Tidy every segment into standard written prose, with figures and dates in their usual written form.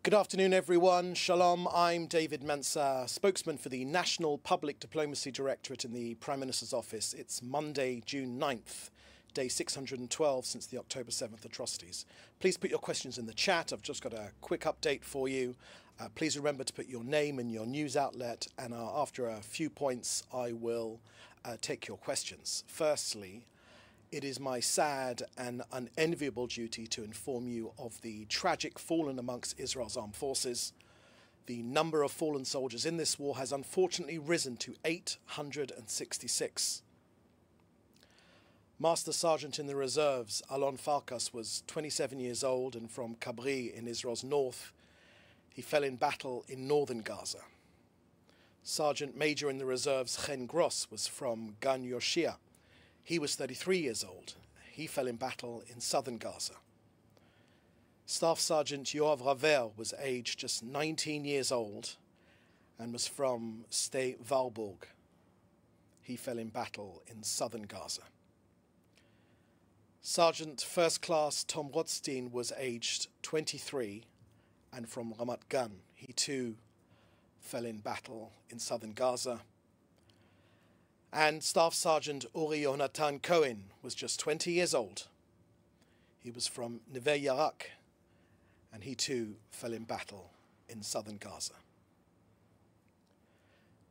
Good afternoon, everyone. Shalom. I'm David Mensah, spokesman for the National Public Diplomacy Directorate in the Prime Minister's Office. It's Monday, June 9th, day 612 since the October 7th atrocities. Please put your questions in the chat. I've just got a quick update for you. Please remember to put your name and your news outlet, and after a few points, I will take your questions. Firstly, it is my sad and unenviable duty to inform you of the tragic fallen amongst Israel's armed forces. The number of fallen soldiers in this war has unfortunately risen to 866. Master Sergeant in the Reserves, Alon Farkas, was 27 years old and from Kabri in Israel's north. He fell in battle in northern Gaza. Sergeant Major in the Reserves, Chen Gross, was from Gan Yoshia. He was 33 years old. He fell in battle in southern Gaza. Staff Sergeant Yoav Ravel was aged just 19 years old and was from Sde Warburg. He fell in battle in southern Gaza. Sergeant First Class Tom Rothstein was aged 23 and from Ramat Gan. He too fell in battle in southern Gaza. And Staff Sergeant Uri Yonatan Cohen was just 20 years old. He was from Neve Yarak, and he too fell in battle in southern Gaza.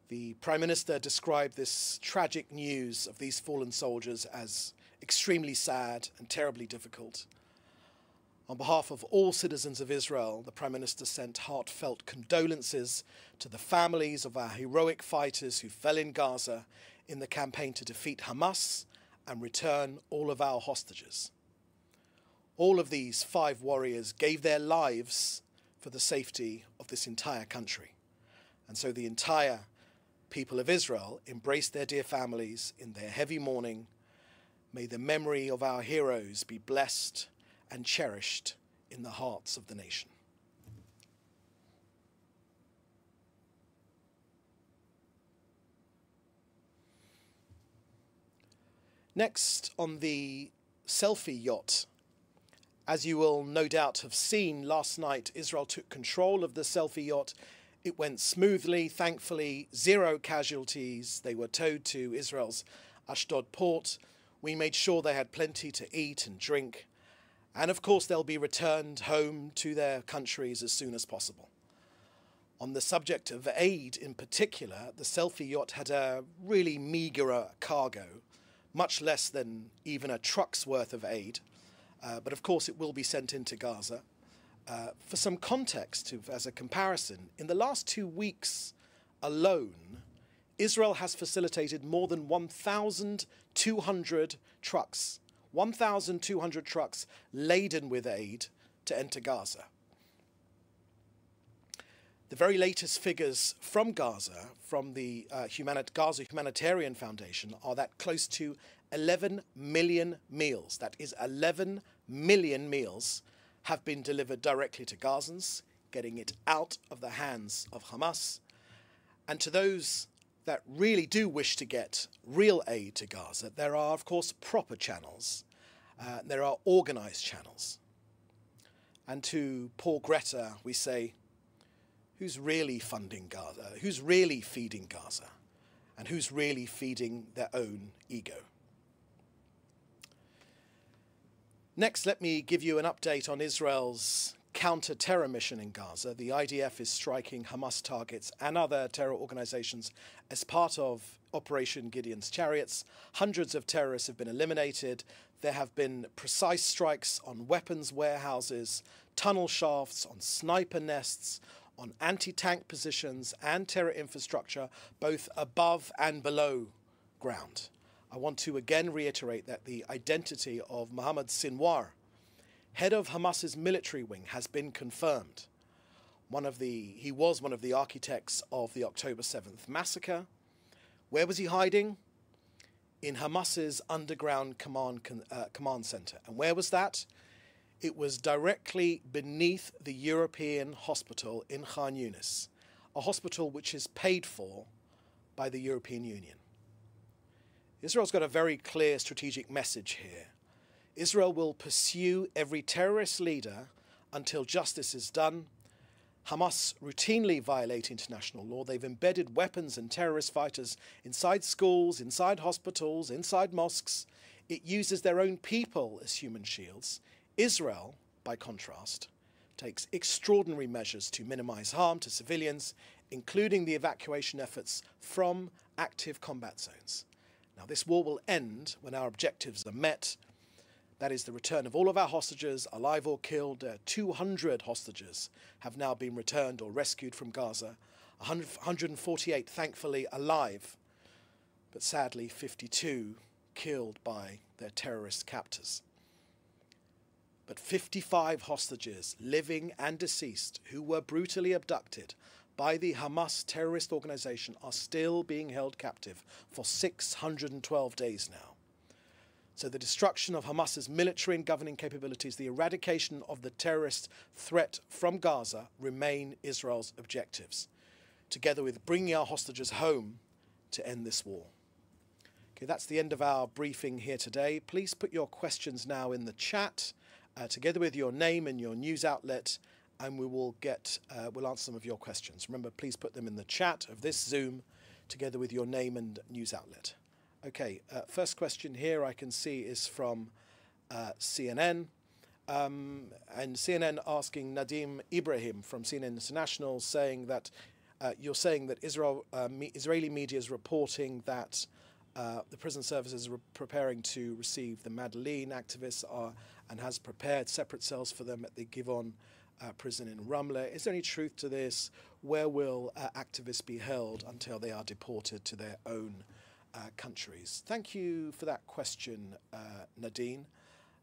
The Prime Minister described this tragic news of these fallen soldiers as extremely sad and terribly difficult. On behalf of all citizens of Israel, the Prime Minister sent heartfelt condolences to the families of our heroic fighters who fell in Gaza in the campaign to defeat Hamas and return all of our hostages. All of these 5 warriors gave their lives for the safety of this entire country. And so the entire people of Israel embraced their dear families in their heavy mourning. May the memory of our heroes be blessed and cherished in the hearts of the nation. Next, on the selfie yacht, as you will no doubt have seen last night, Israel took control of the selfie yacht. It went smoothly, thankfully, 0 casualties. They were towed to Israel's Ashdod port. We made sure they had plenty to eat and drink. And of course, they'll be returned home to their countries as soon as possible. On the subject of aid in particular, the selfie yacht had a really meagre cargo, much less than even a truck's worth of aid. But of course, it will be sent into Gaza. For some context, as a comparison, in the last 2 weeks alone, Israel has facilitated more than 1,200 trucks, 1,200 trucks laden with aid to enter Gaza. The very latest figures from Gaza, from the Gaza Humanitarian Foundation, are that close to 11 million meals, that is 11 million meals, have been delivered directly to Gazans, getting it out of the hands of Hamas. And to those that really do wish to get real aid to Gaza, there are, of course, proper channels. There are organized channels. And to Paul Greta, we say, who's really funding Gaza? Who's really feeding Gaza? And who's really feeding their own ego? Next, let me give you an update on Israel's counter-terror mission in Gaza. The IDF is striking Hamas targets and other terror organizations as part of Operation Gideon's Chariots. Hundreds of terrorists have been eliminated. There have been precise strikes on weapons warehouses, tunnel shafts, on sniper nests, on anti-tank positions and terror infrastructure, both above and below ground. I want to again reiterate that the identity of Mohammed Sinwar, head of Hamas's military wing, has been confirmed. He was one of the architects of the October 7th massacre. Where was he hiding? In Hamas's underground command center. And where was that? It was directly beneath the European hospital in Khan Yunis, a hospital which is paid for by the European Union. Israel's got a very clear strategic message here. Israel will pursue every terrorist leader until justice is done, Hamas routinely violate international law. They've embedded weapons and terrorist fighters inside schools, inside hospitals, inside mosques. It uses their own people as human shields. Israel, by contrast, takes extraordinary measures to minimize harm to civilians, including the evacuation efforts from active combat zones. Now, this war will end when our objectives are met. That is the return of all of our hostages, alive or killed. 200 hostages have now been returned or rescued from Gaza. 148, thankfully, alive, but sadly 52 killed by their terrorist captors. But 55 hostages, living and deceased, who were brutally abducted by the Hamas terrorist organization, are still being held captive for 612 days now. So the destruction of Hamas's military and governing capabilities, the eradication of the terrorist threat from Gaza remain Israel's objectives, together with bringing our hostages home to end this war. Okay, that's the end of our briefing here today. Please put your questions now in the chat, together with your name and your news outlet, and we'll answer some of your questions. Remember, please put them in the chat of this Zoom, together with your name and news outlet. Okay, first question here I can see is from CNN. And CNN asking Nadim Ibrahim from CNN International, saying that you're saying that Israeli media is reporting that the prison services are preparing to receive the Madeleine activists and has prepared separate cells for them at the Givon prison in Ramle. Is there any truth to this? Where will activists be held until they are deported to their own countries? Thank you for that question, Nadine.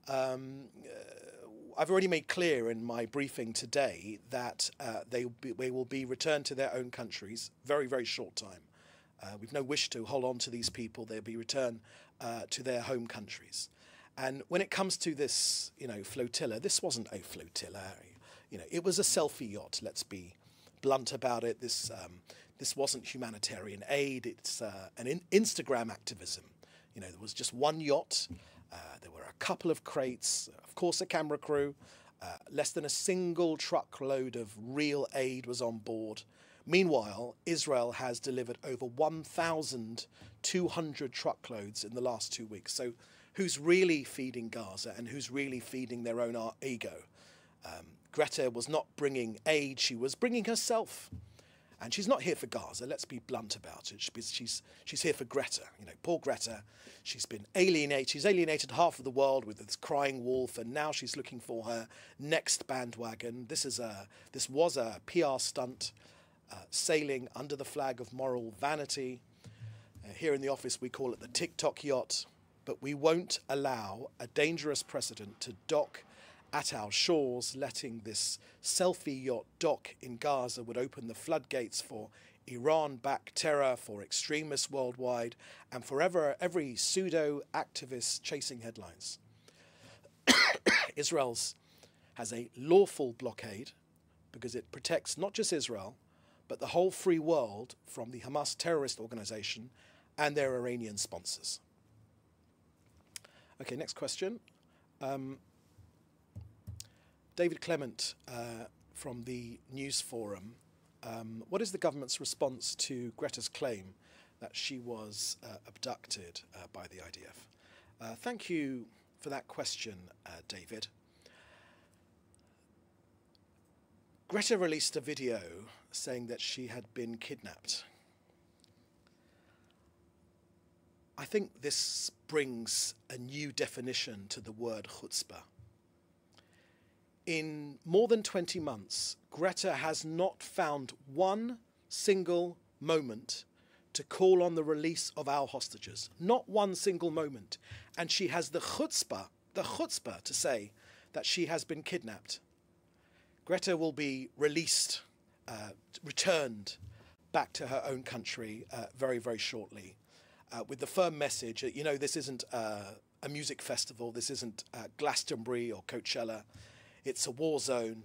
I've already made clear in my briefing today that they will be returned to their own countries very, very short time. We've no wish to hold on to these people. They'll be returned to their home countries. And when it comes to this, flotilla, this wasn't a flotilla. It was a selfie yacht. Let's be blunt about it. This wasn't humanitarian aid. It's an Instagram activism. There was just one yacht. There were a couple of crates, of course, a camera crew. Less than a single truckload of real aid was on board. Meanwhile, Israel has delivered over 1,200 truckloads in the last 2 weeks. So who's really feeding Gaza and who's really feeding their own ego? Greta was not bringing aid. She was bringing herself. And she's not here for Gaza. Let's be blunt about it. She's here for Greta. Poor Greta. She's been alienated. She's alienated half of the world with this crying wolf, and now she's looking for her next bandwagon. This was a PR stunt, sailing under the flag of moral vanity. Here in the office, we call it the TikTok yacht. But we won't allow a dangerous precedent to dock at our shores. Letting this selfie yacht dock in Gaza would open the floodgates for Iran-backed terror, for extremists worldwide, and for every pseudo-activist chasing headlines. Israel has a lawful blockade because it protects not just Israel, but the whole free world from the Hamas terrorist organization and their Iranian sponsors. Okay, next question. David Clement from the News Forum. What is the government's response to Greta's claim that she was abducted by the IDF? Thank you for that question, David. Greta released a video saying that she had been kidnapped. I think this brings a new definition to the word chutzpah. In more than 20 months, Greta has not found one single moment to call on the release of our hostages. Not one single moment. And she has the chutzpah to say that she has been kidnapped. Greta will be released, returned back to her own country very, very shortly, with the firm message that, this isn't a music festival, this isn't Glastonbury or Coachella. It's a war zone,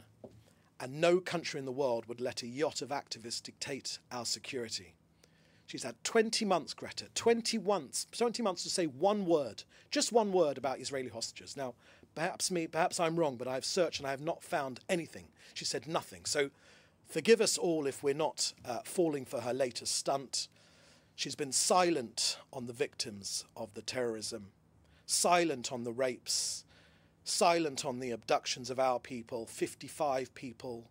and no country in the world would let a yacht of activists dictate our security. She's had 20 months, Greta, 20 months to say one word, just one word about Israeli hostages. Now, perhaps I'm wrong, but I've searched and I have not found anything. She said nothing. So Forgive us all if we're not falling for her latest stunt. She's been silent on the victims of the terrorism, silent on the rapes, silent on the abductions of our people, 55 people,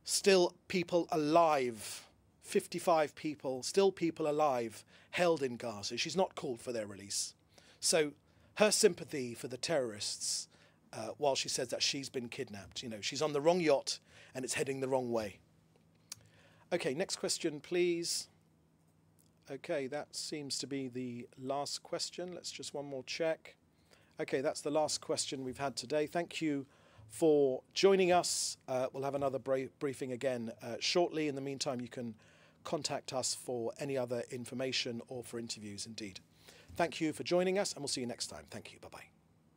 still people alive, 55 people, still people alive, held in Gaza. She's not called for their release. So her sympathy for the terrorists, while she says that she's been kidnapped, you know, she's on the wrong yacht and it's heading the wrong way. Okay, next question, please. Okay, that seems to be the last question. Let's just one more check. Okay, that's the last question we've had today. Thank you for joining us. We'll have another briefing again shortly. In the meantime, you can contact us for any other information or for interviews indeed. Thank you for joining us, and we'll see you next time. Thank you. Bye-bye.